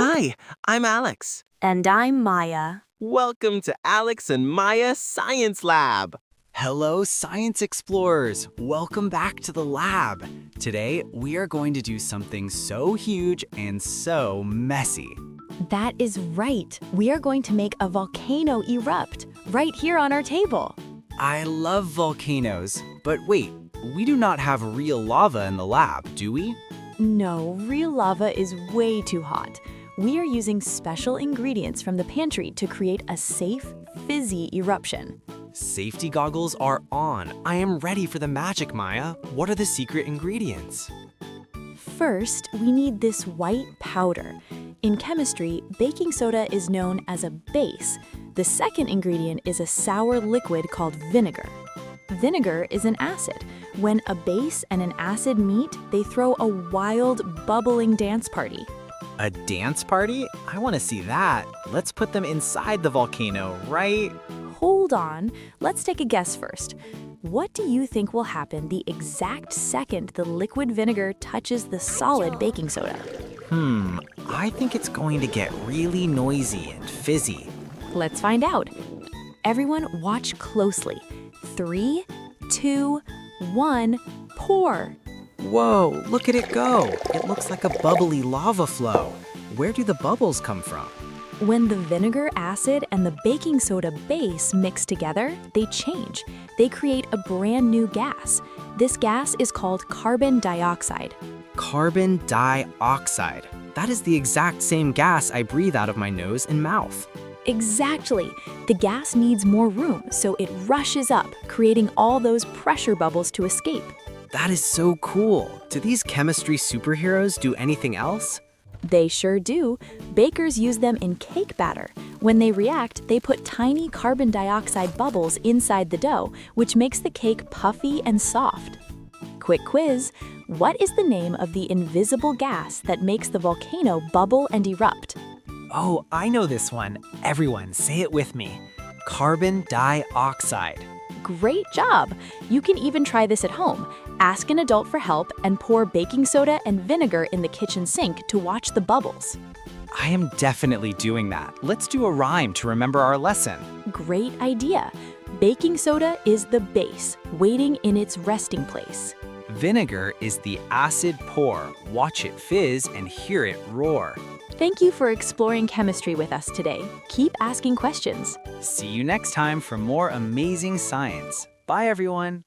Hi, I'm Alex. And I'm Maya. Welcome to Alex and Maya Science Lab. Hello, science explorers! Welcome back to the lab. Today, we are going to do something so huge and so messy. That is right. We are going to make a volcano erupt right here on our table. I love volcanoes, but wait, we do not have real lava in the lab, do we? No, real lava is way too hot. We are using special ingredients from the pantry to create a safe, fizzy eruption. Safety goggles are on. I am ready for the magic, Maya. What are the secret ingredients? First, we need this white powder. In chemistry, baking soda is known as a base. The second ingredient is a sour liquid called vinegar. Vinegar is an acid. When a base and an acid meet, they throw a wild, bubbling dance party. A dance party? I want to see that. Let's put them inside the volcano, right? Hold on, let's take a guess first. What do you think will happen the exact second the liquid vinegar touches the solid baking soda? I think it's going to get really noisy and fizzy. Let's find out. Everyone watch closely. 3, 2, 1, pour. Whoa, look at it go. It looks like a bubbly lava flow. Where do the bubbles come from? When the vinegar acid and the baking soda base mix together, they change. They create a brand new gas. This gas is called carbon dioxide. Carbon dioxide. That is the exact same gas I breathe out of my nose and mouth. Exactly. The gas needs more room, so it rushes up, creating all those pressure bubbles to escape. That is so cool. Do these chemistry superheroes do anything else? They sure do. Bakers use them in cake batter. When they react, they put tiny carbon dioxide bubbles inside the dough, which makes the cake puffy and soft. Quick quiz. What is the name of the invisible gas that makes the volcano bubble and erupt? Oh, I know this one. Everyone, say it with me. Carbon dioxide. Great job! You can even try this at home. Ask an adult for help and pour baking soda and vinegar in the kitchen sink to watch the bubbles. I am definitely doing that. Let's do a rhyme to remember our lesson. Great idea! Baking soda is the base, waiting in its resting place. Vinegar is the acid pour. Watch it fizz and hear it roar. Thank you for exploring chemistry with us today. Keep asking questions. See you next time for more amazing science. Bye, everyone.